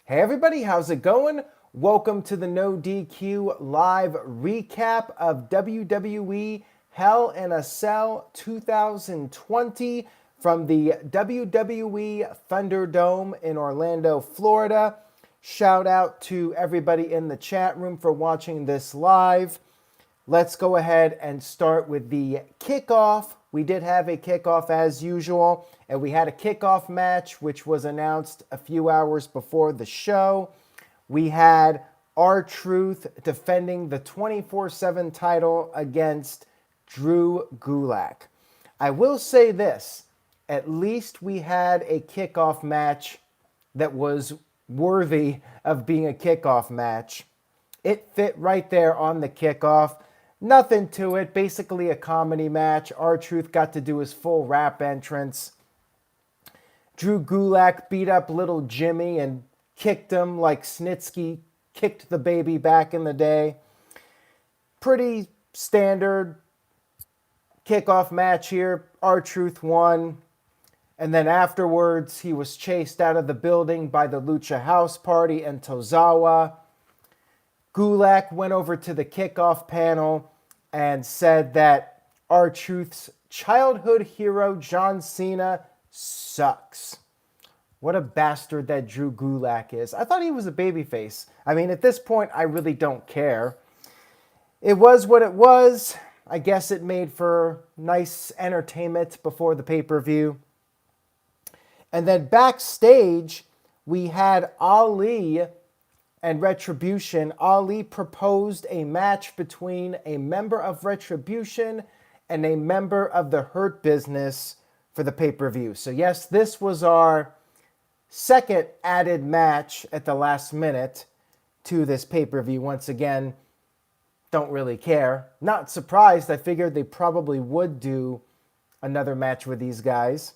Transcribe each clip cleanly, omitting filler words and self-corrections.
Hey everybody, how's it going? Welcome to the No DQ live recap of WWE Hell in a Cell 2020 from the WWE Thunderdome in Orlando, Florida. Shout out to everybody in the chat room for watching this live. Let's go ahead and start with the kickoff. We did have a kickoff as usual, and we had a kickoff match which was announced a few hours before the show. We had R-Truth defending the 24/7 title against Drew Gulak. I will say this, at least we had a kickoff match that was worthy of being a kickoff match. It fit right there on the kickoff. Nothing to it, basically a comedy match. R-Truth got to do his full rap entrance. Drew Gulak beat up little Jimmy and kicked him like Snitsky kicked the baby back in the day. Pretty standard kickoff match here. R-Truth won. And then afterwards, he was chased out of the building by the Lucha House Party and Tozawa. Gulak went over to the kickoff panel and said that R-Truth's childhood hero, John Cena, sucks. What a bastard that Drew Gulak is. I thought he was a babyface. I mean, at this point, I really don't care. It was what it was. I guess it made for nice entertainment before the pay-per-view. And then backstage, we had Ali and Retribution. Ali proposed a match between a member of Retribution and a member of the Hurt Business for the pay-per-view. So yes, this was our second added match at the last minute to this pay-per-view. Once again, don't really care. Not surprised. I figured they probably would do another match with these guys.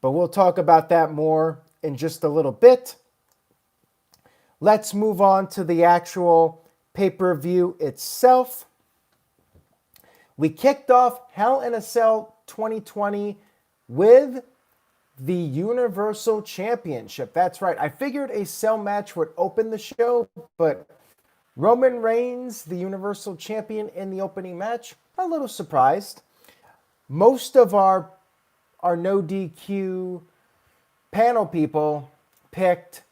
But we'll talk about that more in just a little bit. Let's move on to the actual pay-per-view itself. We kicked off Hell in a Cell 2020 with the Universal Championship. That's right. I figured a cell match would open the show, but Roman Reigns, the Universal Champion, in the opening match, a little surprised. Most of our no DQ panel people picked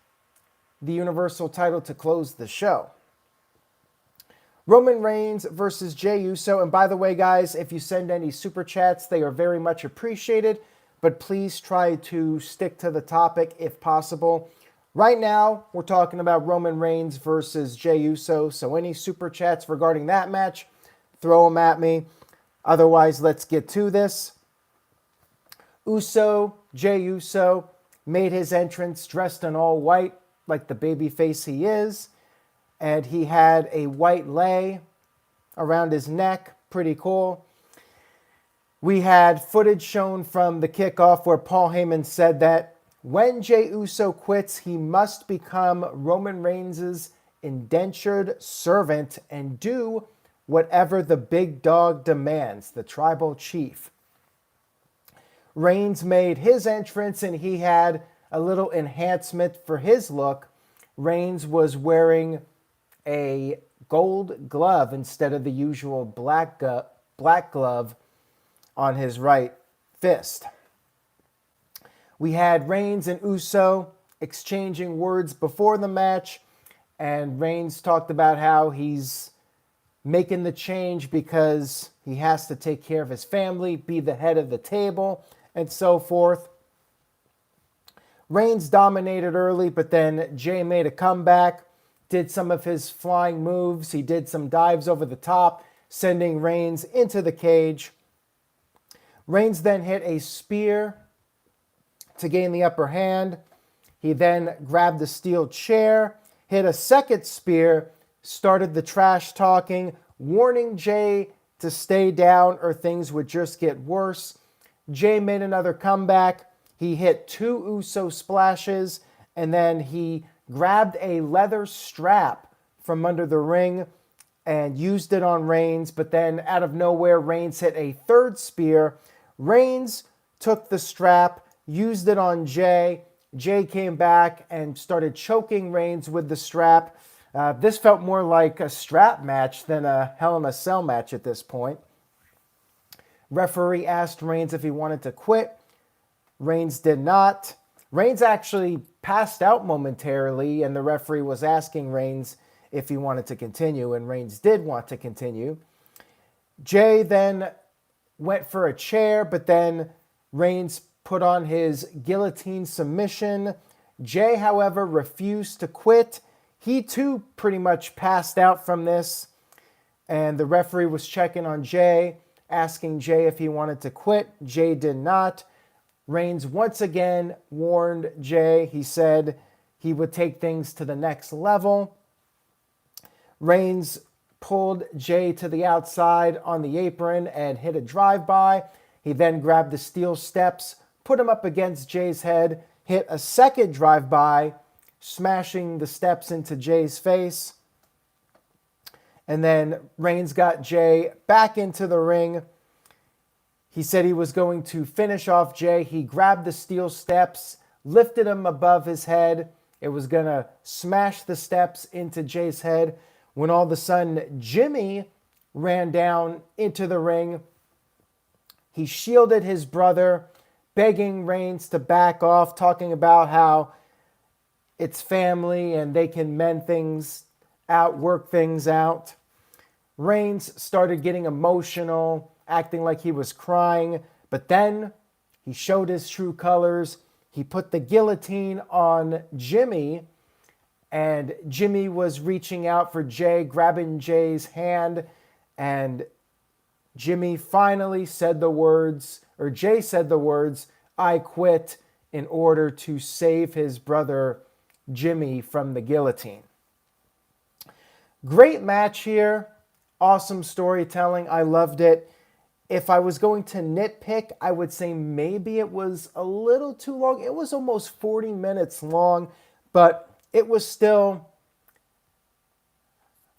the Universal title to close the show. Roman Reigns versus Jey Uso. And by the way, guys, if you send any super chats, they are very much appreciated. But please try to stick to the topic if possible. Right now, we're talking about Roman Reigns versus Jey Uso. So any super chats regarding that match, throw them at me. Otherwise, let's get to this. Jey Uso, made his entrance dressed in all white, like the babyface he is. And he had a white lei around his neck. Pretty cool. We had footage shown from the kickoff where Paul Heyman said that when Jey Uso quits, he must become Roman Reigns' indentured servant and do whatever the big dog demands, the tribal chief. Reigns made his entrance and he had a little enhancement for his look. Reigns was wearing a gold glove instead of the usual black glove on his right fist. We had Reigns and Uso exchanging words before the match, and Reigns talked about how he's making the change because he has to take care of his family, be the head of the table, and so forth. Reigns dominated early, but then Jey made a comeback, did some of his flying moves. He did some dives over the top, sending Reigns into the cage. Reigns then hit a spear to gain the upper hand. He then grabbed a steel chair, hit a second spear, started the trash talking, warning Jey to stay down or things would just get worse. Jey made another comeback. He hit two Uso splashes, and then he grabbed a leather strap from under the ring and used it on Reigns. But then out of nowhere, Reigns hit a third spear. Reigns took the strap, used it on Jey, Jay came back and started choking Reigns with the strap. This felt more like a strap match than a Hell in a Cell match at this point. Referee asked Reigns if he wanted to quit. Reigns did not. Reigns actually passed out momentarily, and the referee was asking Reigns if he wanted to continue, and Reigns did want to continue. Jay then went for a chair, but then Reigns put on his guillotine submission. Jay, however, refused to quit. He too pretty much passed out from this, and the referee was checking on Jay, asking Jay if he wanted to quit. Jay did not. Reigns once again warned Jay. He said he would take things to the next level. Reigns pulled Jay to the outside on the apron and hit a drive-by. He then grabbed the steel steps, put him up against Jay's head, hit a second drive-by, smashing the steps into Jay's face. And then Reigns got Jay back into the ring. He said he was going to finish off Jay. He grabbed the steel steps, lifted him above his head. It was going to smash the steps into Jay's head when all of a sudden Jimmy ran down into the ring. He shielded his brother, begging Reigns to back off, talking about how it's family and they can mend things out, work things out. Reigns started getting emotional, acting like he was crying, but then he showed his true colors. He put the guillotine on Jimmy, and Jimmy was reaching out for Jay, grabbing Jay's hand, and Jimmy finally said the words, or Jay said the words, "I quit," in order to save his brother Jimmy from the guillotine. Great match here. Awesome storytelling. I loved it. If I was going to nitpick, I would say maybe it was a little too long. It was almost 40 minutes long, but it was still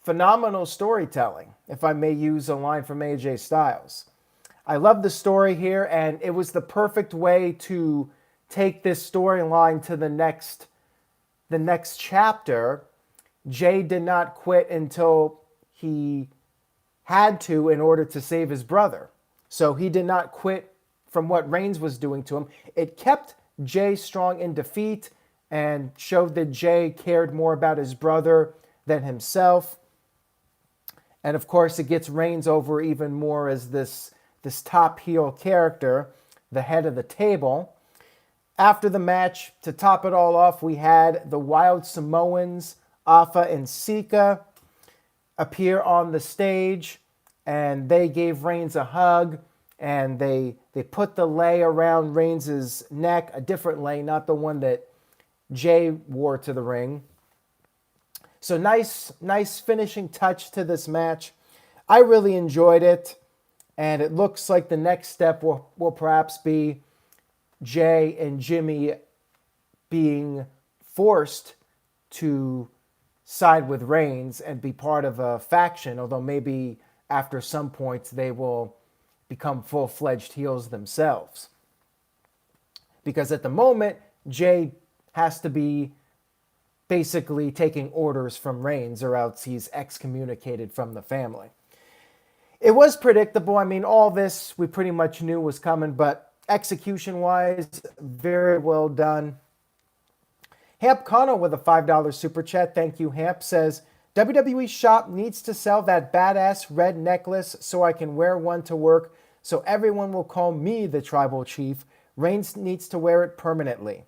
phenomenal storytelling, if I may use a line from AJ Styles. I love the story here, and it was the perfect way to take this storyline to the next chapter. Jay did not quit until he had to in order to save his brother. So he did not quit from what Reigns was doing to him. It kept Jay strong in defeat and showed that Jay cared more about his brother than himself. And of course, it gets Reigns over even more as this top heel character, the head of the table. After the match, to top it all off, we had the Wild Samoans, Alpha and Sika, appear on the stage, and they gave Reigns a hug, and they put the lei around Reigns' neck, a different lei, not the one that Jay wore to the ring. So nice finishing touch to this match. I really enjoyed it, and it looks like the next step will perhaps be Jay and Jimmy being forced to side with Reigns and be part of a faction, although maybe after some points they will become full-fledged heels themselves. Because at the moment, Jay has to be basically taking orders from Reigns, or else he's excommunicated from the family. It was predictable. I mean, all this we pretty much knew was coming, but execution-wise, very well done. Hamp Connell with a $5 super chat. Thank you, Hamp. Says, WWE shop needs to sell that badass red necklace so I can wear one to work so everyone will call me the tribal chief. Reigns needs to wear it permanently.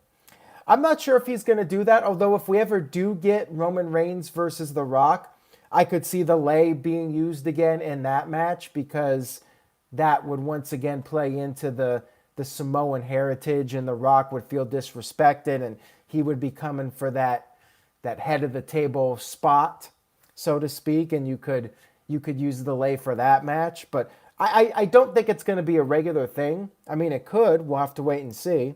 I'm not sure if he's going to do that, although if we ever do get Roman Reigns versus The Rock, I could see the lei being used again in that match, because that would once again play into the Samoan heritage, and The Rock would feel disrespected, and he would be coming for that head of the table spot, so to speak, and you could use the lei for that match. But I don't think it's going to be a regular thing. I mean, it could. We'll have to wait and see.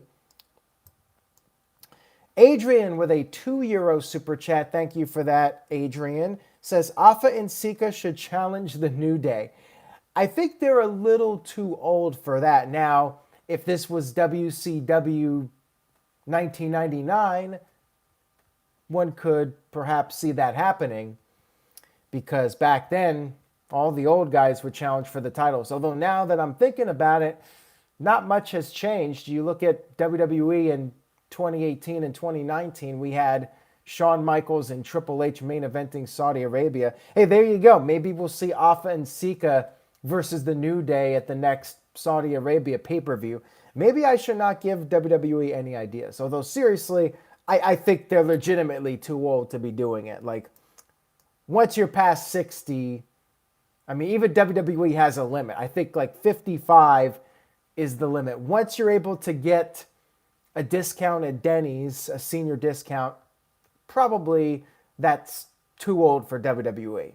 Adrian with a €2 super chat. Thank you for that, Adrian. Says, Alpha and Sika should challenge the New Day. I think they're a little too old for that. Now, if this was WCW 1999, one could perhaps see that happening because back then, all the old guys would challenge for the titles. Although now that I'm thinking about it, not much has changed. You look at WWE in 2018 and 2019, we had Shawn Michaels and Triple H main eventing Saudi Arabia. Hey, there you go. Maybe we'll see Alpha and Sika versus the New Day at the next Saudi Arabia pay-per-view. Maybe I should not give WWE any ideas. Although, seriously, I think they're legitimately too old to be doing it. Like, once you're past 60, I mean, even WWE has a limit. I think like 55 is the limit. Once you're able to get a discount at Denny's, a senior discount, probably that's too old for WWE.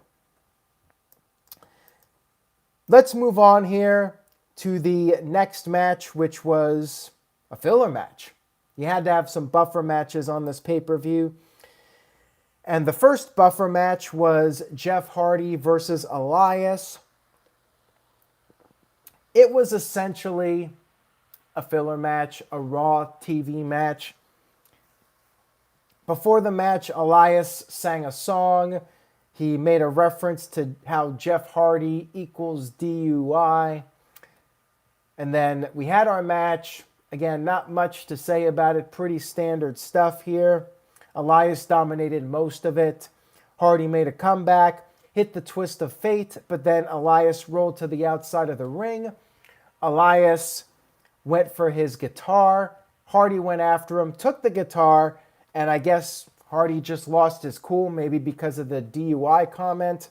Let's move on here to the next match, which was a filler match. You had to have some buffer matches on this pay-per-view. And the first buffer match was Jeff Hardy versus Elias. It was essentially a filler match, a Raw TV match. Before the match, Elias sang a song. He made a reference to how Jeff Hardy equals DUI. And then we had our match. Again, not much to say about it. Pretty standard stuff here. Elias dominated most of it. Hardy made a comeback, hit the twist of fate, but then Elias rolled to the outside of the ring. Elias went for his guitar. Hardy went after him, took the guitar, and I guess Hardy just lost his cool, maybe because of the DUI comment.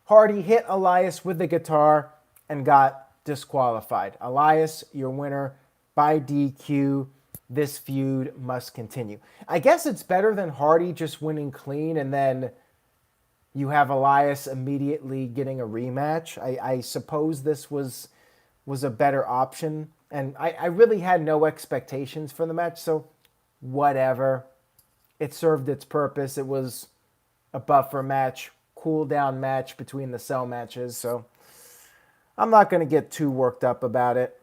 Hardy hit Elias with the guitar and got disqualified. Elias, your winner by DQ. This feud must continue. I guess it's better than Hardy just winning clean and then you have Elias immediately getting a rematch. I suppose this was a better option. And I really had no expectations for the match, so whatever. It served its purpose. It was a buffer match, cool down match between the cell matches, so I'm not going to get too worked up about it.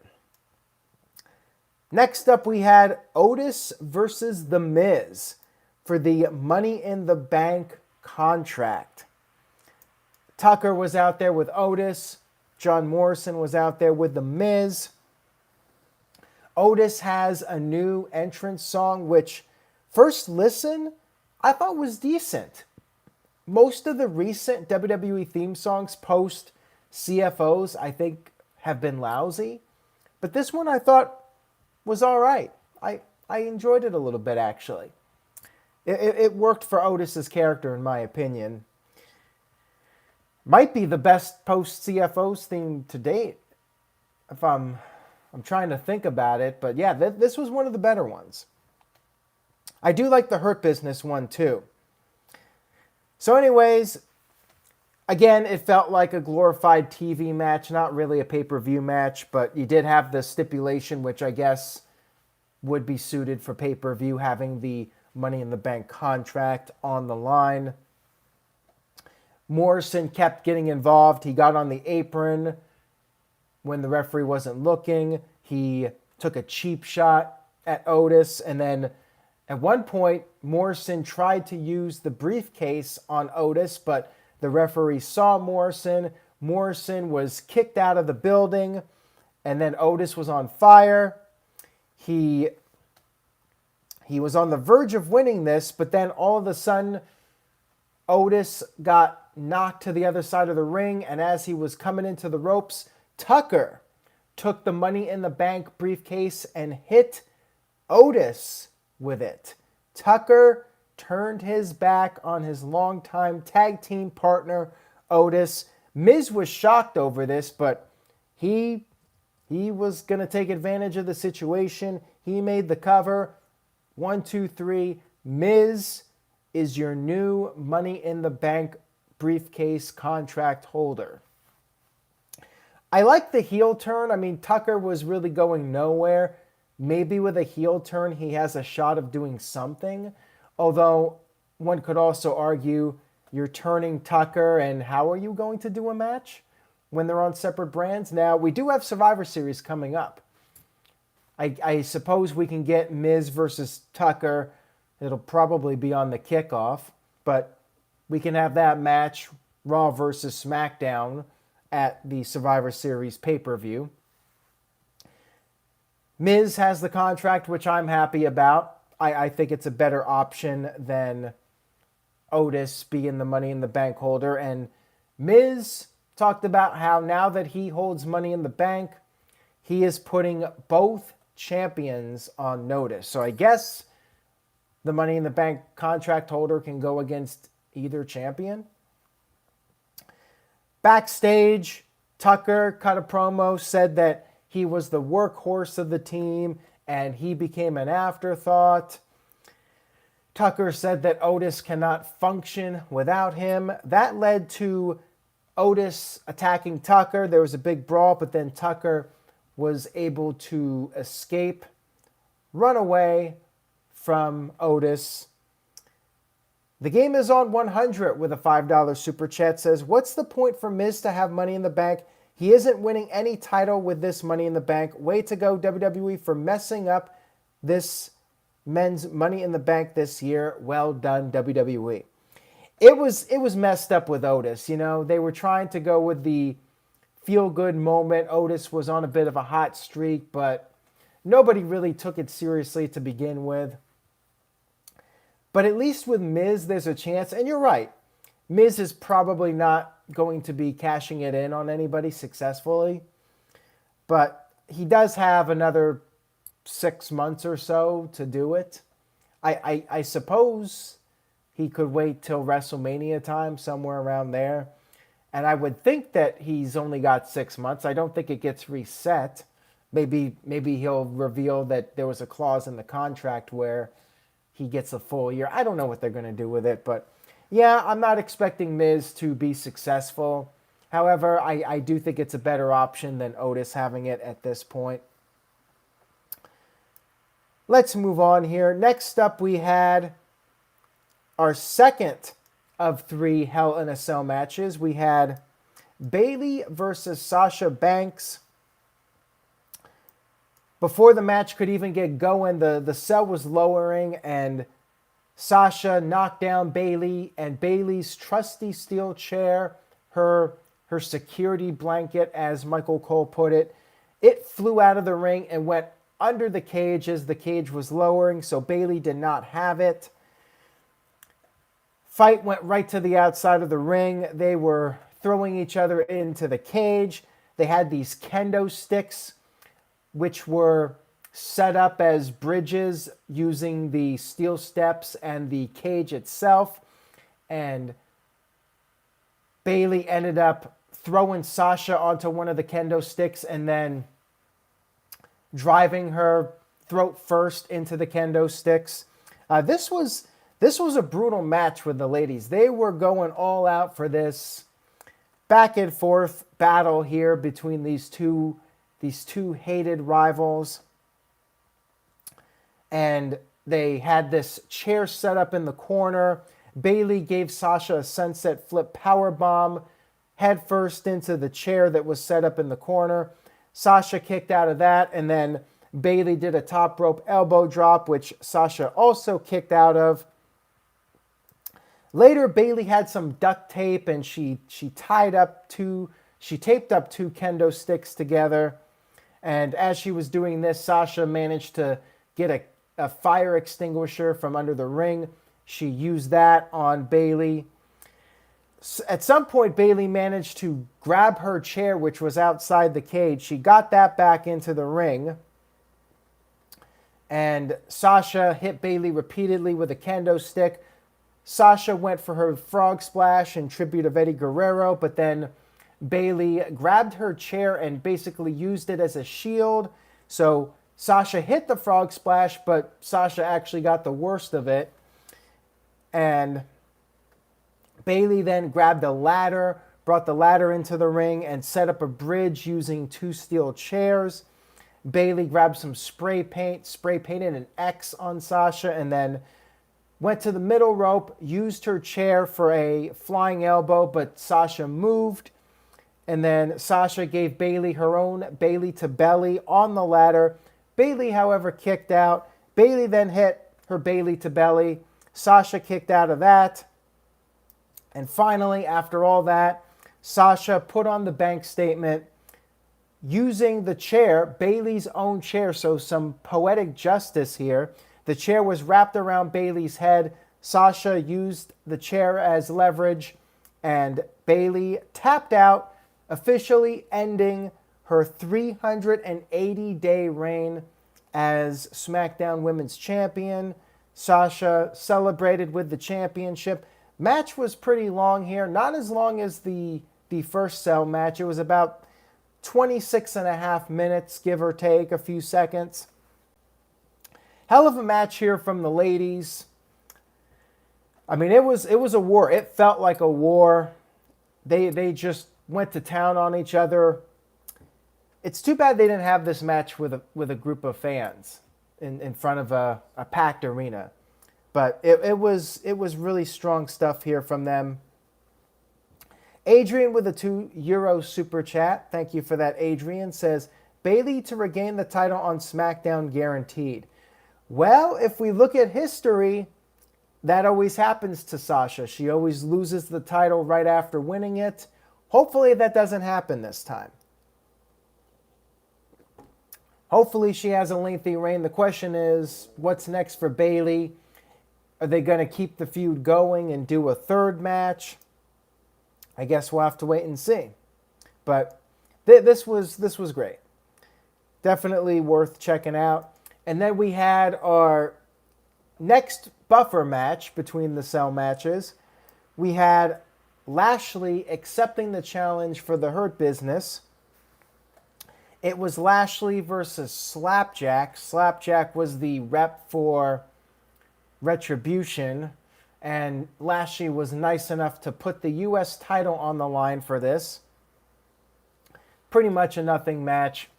Next up, we had Otis versus The Miz for the Money in the Bank contract. Tucker was out there with Otis. John Morrison was out there with The Miz. Otis has a new entrance song, which, first listen, I thought was decent. Most of the recent WWE theme songs post CFOs, I think, have been lousy. But this one I thought was all right. I enjoyed it a little bit, actually. It worked for Otis's character, in my opinion. Might be the best post-CFOs theme to date. If I'm trying to think about it. But yeah, this was one of the better ones. I do like the Hurt Business one, too. So anyways, again, it felt like a glorified TV match, not really a pay-per-view match, but you did have the stipulation, which I guess would be suited for pay-per-view, having the Money in the Bank contract on the line. Morrison kept getting involved. He got on the apron when the referee wasn't looking. He took a cheap shot at Otis, and then at one point, Morrison tried to use the briefcase on Otis, but the referee saw Morrison. Morrison was kicked out of the building, and then Otis was on fire. He was on the verge of winning this, but then all of a sudden, Otis got knocked to the other side of the ring, and as he was coming into the ropes, Tucker took the Money in the Bank briefcase and hit Otis with it. Tucker turned his back on his longtime tag team partner, Otis. Miz was shocked over this, but he was going to take advantage of the situation. He made the cover. 1, 2, 3. Miz is your new Money in the Bank briefcase contract holder. I like the heel turn. I mean, Tucker was really going nowhere. Maybe with a heel turn, he has a shot of doing something. Although, one could also argue, you're turning Tucker, and how are you going to do a match when they're on separate brands? Now, we do have Survivor Series coming up. I suppose we can get Miz versus Tucker. It'll probably be on the Kickoff, but we can have that match, Raw versus SmackDown, at the Survivor Series pay-per-view. Miz has the contract, which I'm happy about. I think it's a better option than Otis being the Money in the Bank holder. And Miz talked about how now that he holds Money in the Bank, he is putting both champions on notice. So I guess the Money in the Bank contract holder can go against either champion. Backstage, Tucker cut a promo, said that he was the workhorse of the team and he became an afterthought. Tucker said that Otis cannot function without him. That led to Otis attacking Tucker. There was a big brawl, but then Tucker was able to escape, run away from Otis. The game is on 100 with a $5 super chat. Says, what's the point for Miz to have Money in the Bank? He isn't winning any title with this Money in the Bank. Way to go, WWE, for messing up this men's Money in the Bank this year. Well done, WWE. It was messed up with Otis. You know, they were trying to go with the feel-good moment. Otis was on a bit of a hot streak, but nobody really took it seriously to begin with. But at least with Miz, there's a chance. And you're right. Miz is probably not going to be cashing it in on anybody successfully. But he does have another 6 months or so to do it. I suppose he could wait till WrestleMania time, somewhere around there. And I would think that he's only got 6 months. I don't think it gets reset. Maybe he'll reveal that there was a clause in the contract where he gets a full year. I don't know what they're going to do with it. But yeah, I'm not expecting Miz to be successful. However, I do think it's a better option than Otis having it at this point. Let's move on here. Next up, we had our second of 3 Hell in a Cell matches. We had Bayley versus Sasha Banks. Before the match could even get going, the cell was lowering and Sasha knocked down Bayley, and Bayley's trusty steel chair, her security blanket, as Michael Cole put it, it flew out of the ring and went under the cage as the cage was lowering, so Bayley did not have it. Fight went right to the outside of the ring. They were throwing each other into the cage. They had these kendo sticks, which were set up as bridges using the steel steps and the cage itself. And Bayley ended up throwing Sasha onto one of the kendo sticks and then driving her throat first into the kendo sticks. This was a brutal match with the ladies. They were going all out for this back and forth battle here between these two hated rivals. And they had this chair set up in the corner. Bayley gave Sasha a sunset flip powerbomb head first into the chair that was set up in the corner. Sasha kicked out of that, and then Bayley did a top rope elbow drop, which Sasha also kicked out of. Later, Bayley had some duct tape, and she taped up two kendo sticks together. And as she was doing this, Sasha managed to get a fire extinguisher from under the ring. She used that on Bayley. At some point, Bayley managed to grab her chair, which was outside the cage. She got that back into the ring. And Sasha hit Bayley repeatedly with a kendo stick. Sasha went for her frog splash in tribute of Eddie Guerrero, but then Bayley grabbed her chair and basically used it as a shield. So Sasha hit the frog splash, but Sasha actually got the worst of it. And Bayley then grabbed a ladder, brought the ladder into the ring, and set up a bridge using 2 steel chairs. Bayley grabbed some spray painted an X on Sasha, and then went to the middle rope, used her chair for a flying elbow, but Sasha moved. And then Sasha gave Bayley her own Bayley to belly on the ladder, Bayley, however, kicked out. Bayley then hit her Bayley to belly. Sasha kicked out of that. And finally, after all that, Sasha put on the Banks statement using the chair, Bayley's own chair, so some poetic justice here. The chair was wrapped around Bayley's head. Sasha used the chair as leverage, and Bayley tapped out, officially ending her 380-day reign as SmackDown Women's Champion. Sasha celebrated with the championship. Match was pretty long here, not as long as the first Cell match. It was about 26 and a half minutes, give or take a few seconds. Hell of a match here from the ladies. I mean, it was a war. It felt like a war. They just went to town on each other. It's too bad they didn't have this match with a group of fans in front of a packed arena. But it was really strong stuff here from them. Adrian with a €2 super chat. Thank you for that, Adrian. Says, Bayley to regain the title on SmackDown guaranteed. Well, if we look at history, that always happens to Sasha. She always loses the title right after winning it. Hopefully that doesn't happen this time. Hopefully she has a lengthy reign. The question is, what's next for Bayley? Are they going to keep the feud going and do a third match? I guess we'll have to wait and see. But this was great. Definitely worth checking out. And then we had our next buffer match between the Cell matches. We had Lashley accepting the challenge for the Hurt Business. It was Lashley versus Slapjack. Slapjack was the rep for Retribution, and Lashley was nice enough to put the U.S. title on the line for this. Pretty much a nothing match.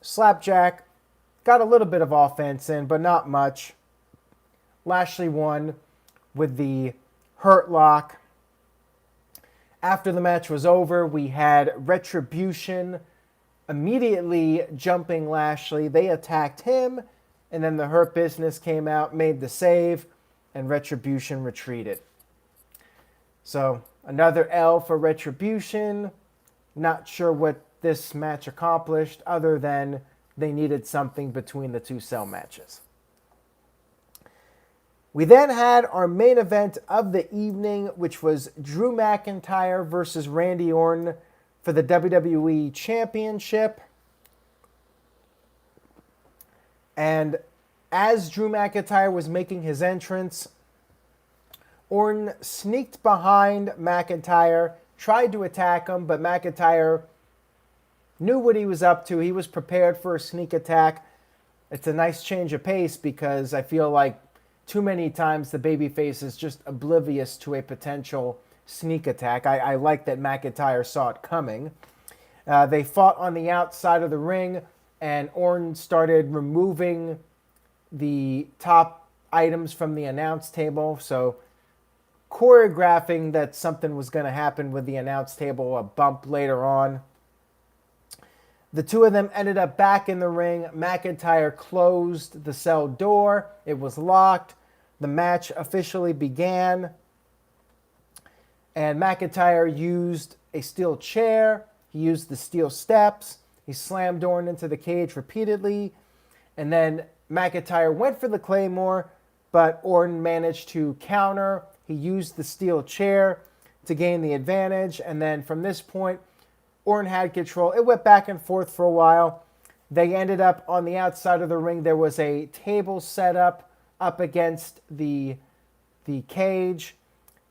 Slapjack got a little bit of offense in, but not much. Lashley won with the Hurt Lock. After the match was over, we had Retribution immediately jumping Lashley. They attacked him, and then the Hurt Business came out, made the save, and Retribution retreated. So another L for Retribution. Not sure what this match accomplished other than they needed something between the two Cell matches. We then had our main event of the evening, which was Drew McIntyre versus Randy Orton for the WWE Championship. And as Drew McIntyre was making his entrance, Orton sneaked behind McIntyre, tried to attack him, but McIntyre knew what he was up to. He was prepared for a sneak attack. It's a nice change of pace because I feel like too many times the babyface is just oblivious to a potential sneak attack. I like that McIntyre saw it coming. They fought on the outside of the ring, and Orton started removing the top items from the announce table. So choreographing that something was going to happen with the announce table, a bump later on. The two of them ended up back in the ring. McIntyre closed the cell door. It was locked. The match officially began. And McIntyre used a steel chair. He used the steel steps. He slammed Orton into the cage repeatedly. And then McIntyre went for the Claymore, but Orton managed to counter. He used the steel chair to gain the advantage. And then from this point, Orton had control. It went back and forth for a while. They ended up on the outside of the ring. There was a table set up against the cage.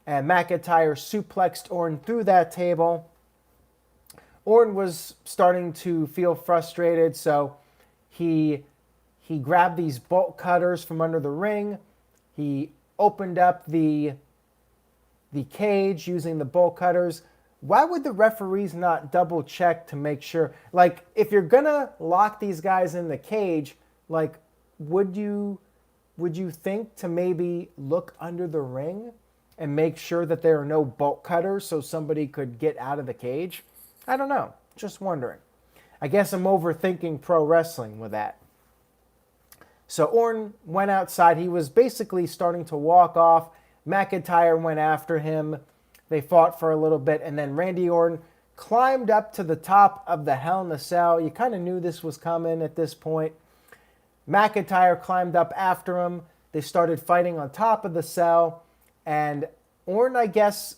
And McIntyre suplexed Orton through that table. Orton was starting to feel frustrated, so he grabbed these bolt cutters from under the ring. He opened up the cage using the bolt cutters. Why would the referees not double check to make sure? Like, if you're gonna lock these guys in the cage, like, would you think to maybe look under the ring and make sure that there are no bolt cutters so somebody could get out of the cage? I don't know. Just wondering. I guess I'm overthinking pro wrestling with that. So Orton went outside. He was basically starting to walk off. McIntyre went after him. They fought for a little bit, and then Randy Orton climbed up to the top of the Hell in a Cell. You kind of knew this was coming at this point. McIntyre climbed up after him. They started fighting on top of the cell, and Orton, I guess,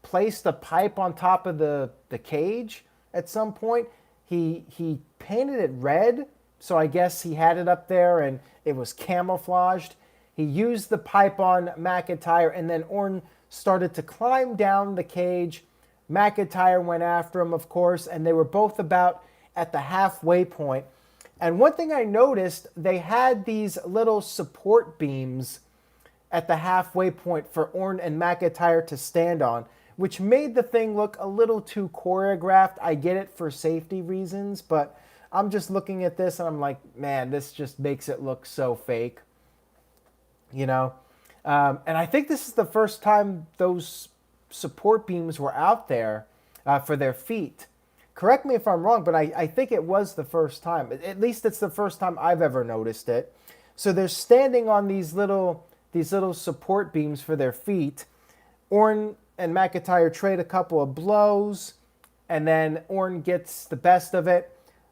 placed a pipe on top of the cage at some point. He painted it red, so I guess he had it up there and it was camouflaged. He used the pipe on McIntyre, and then Orton started to climb down the cage. McIntyre went after him, of course, and they were both about at the halfway point. And one thing I noticed, they had these little support beams at the halfway point for Orton and McIntyre to stand on, which made the thing look a little too choreographed. I get it for safety reasons, but I'm just looking at this and I'm like, man, this just makes it look so fake, you know? And I think this is the first time those support beams were out there for their feet. Correct me if I'm wrong, but I think it was the first time. At least it's the first time I've ever noticed it. So they're standing on these little support beams for their feet. Orton and McIntyre trade a couple of blows, and then Orton gets the best of it.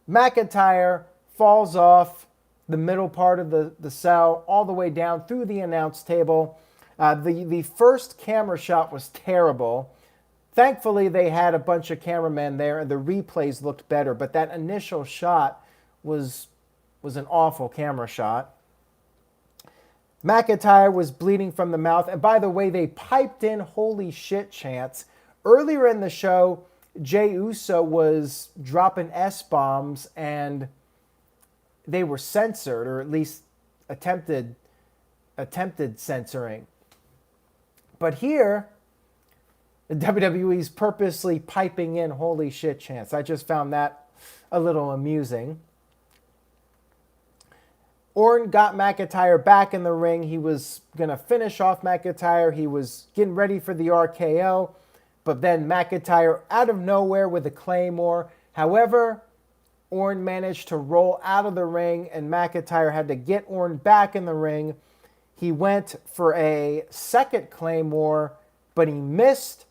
McIntyre falls off the middle part of the cell all the way down through the announce table. The first camera shot was terrible. Thankfully, they had a bunch of cameramen there, and the replays looked better. But that initial shot was an awful camera shot. McIntyre was bleeding from the mouth. And by the way, they piped in holy shit chants. Earlier in the show, Jey Uso was dropping S-bombs, and they were censored, or at least attempted censoring. But here, the WWE's purposely piping in holy shit chants. I just found that a little amusing. Orton got McIntyre back in the ring. He was going to finish off McIntyre. He was getting ready for the RKO. But then McIntyre out of nowhere with a Claymore. However, Orton managed to roll out of the ring, and McIntyre had to get Orton back in the ring. He went for a second Claymore, but he missed.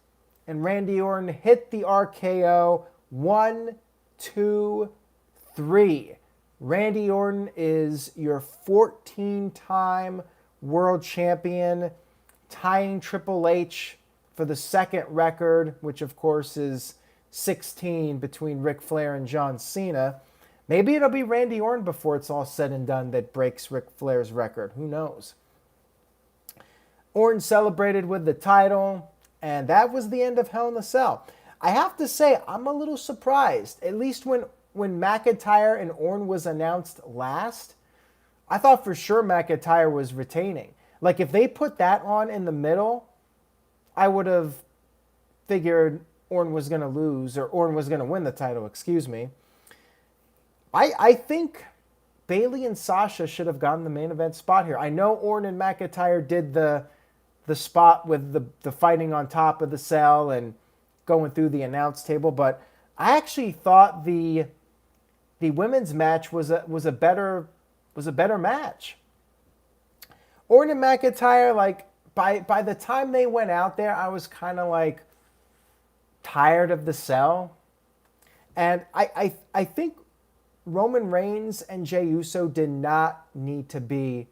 And Randy Orton hit the RKO. 1, 2, 3. Randy Orton is your 14-time world champion, tying Triple H for the second record, which of course is 16 between Ric Flair and John Cena. Maybe it'll be Randy Orton before it's all said and done that breaks Ric Flair's record. Who knows? Orton celebrated with the title. And that was the end of Hell in a Cell. I have to say, I'm a little surprised. At least when McIntyre and Orton was announced last, I thought for sure McIntyre was retaining. Like, if they put that on in the middle, I would have figured Orton was going to lose, or Orton was going to win the title, excuse me. I think Bayley and Sasha should have gotten the main event spot here. I know Orton and McIntyre did the spot with the fighting on top of the cell and going through the announce table, but I actually thought the women's match was a better match. Orton and McIntyre, like by the time they went out there, I was kind of like tired of the cell, and I think Roman Reigns and Jey Uso did not need to be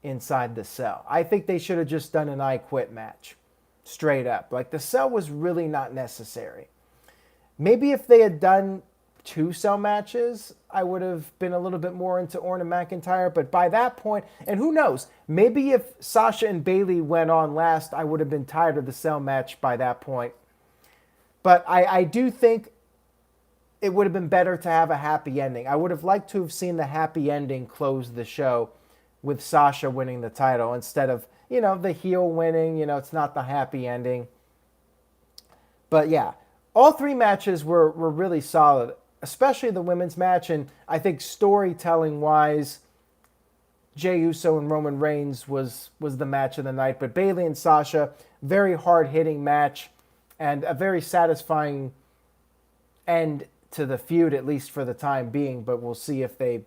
inside the cell. I think they should have just done an I Quit match. Straight up. Like, the cell was really not necessary. Maybe if they had done 2 cell matches, I would have been a little bit more into Orton and McIntyre. But by that point, and who knows, maybe if Sasha and Bayley went on last, I would have been tired of the cell match by that point. But I do think it would have been better to have a happy ending. I would have liked to have seen the happy ending close the show with Sasha winning the title instead of, the heel winning. It's not the happy ending. But yeah, all 3 matches were really solid, especially the women's match. And I think storytelling-wise, Jey Uso and Roman Reigns was the match of the night. But Bayley and Sasha, very hard-hitting match and a very satisfying end to the feud, at least for the time being, but we'll see if they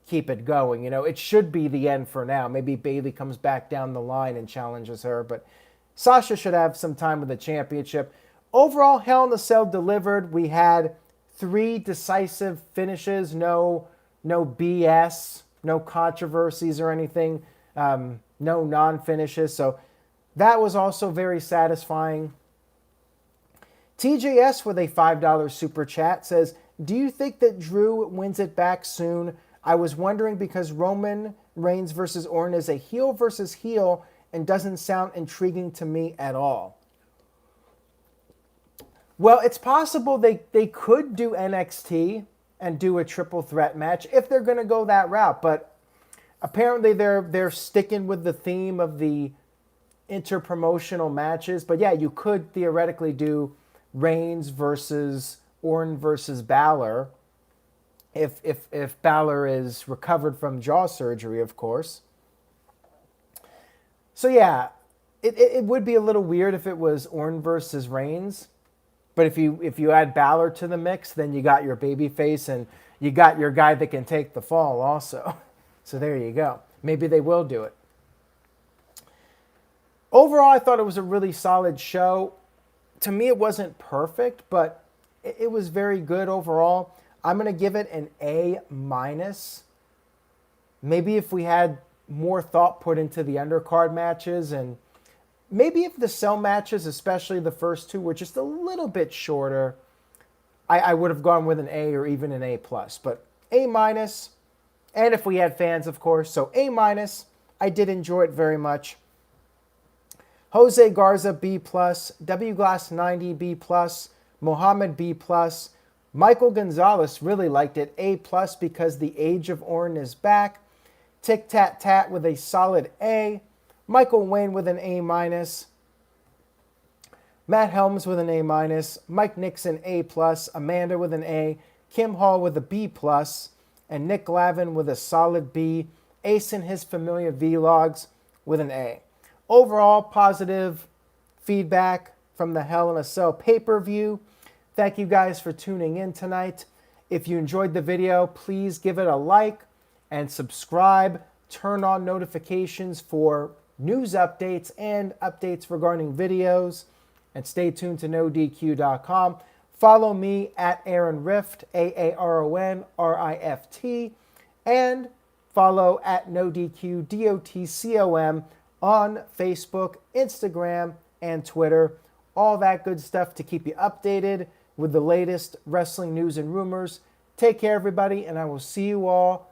keep it going. You know, it should be the end for now. Maybe Bayley comes back down the line and challenges her, but Sasha should have some time with the championship. Overall, Hell in a Cell delivered. We had 3 decisive finishes, no BS, no controversies or anything, no non-finishes. So that was also very satisfying. TJS with a $5 super chat says, do you think that Drew wins it back soon? I was wondering because Roman Reigns versus Orton is a heel versus heel and doesn't sound intriguing to me at all. Well, it's possible they could do NXT and do a triple threat match if they're going to go that route. But apparently they're sticking with the theme of the interpromotional matches. But yeah, you could theoretically do Reigns versus Orton versus Balor if Balor is recovered from jaw surgery, of course. So yeah, it would be a little weird if it was Orton versus Reigns. But if you add Balor to the mix, then you got your babyface and you got your guy that can take the fall also. So there you go. Maybe they will do it. Overall, I thought it was a really solid show. To me, it wasn't perfect, but it was very good overall. I'm going to give it an A-. Maybe if we had more thought put into the undercard matches, and maybe if the cell matches, especially the first 2, were just a little bit shorter, I would have gone with an A or even an A+. But A-, and if we had fans, of course. So A-. I did enjoy it very much. Jose Garza, B+, W Glass 90, B+, Mohammed, B+, Michael Gonzalez really liked it, A+, because the age of Orton is back. Tic Tat Tat with a solid A. Michael Wayne with an A-. Matt Helms with an A-. Mike Nixon, A+. Amanda with an A. Kim Hall with a B+. And Nick Glavin with a solid B. Ace and his Familia Vlogs with an A. Overall, positive feedback from the Hell in a Cell pay-per-view. Thank you guys for tuning in tonight. If you enjoyed the video, please give it a like and subscribe. Turn on notifications for news updates and updates regarding videos. And stay tuned to NoDQ.com. Follow me at Aaron Rift, AARONRIFT. And follow at NoDQ, DOTCOM on Facebook, Instagram, and Twitter. All that good stuff to keep you updated with the latest wrestling news and rumors. Take care, everybody, and I will see you all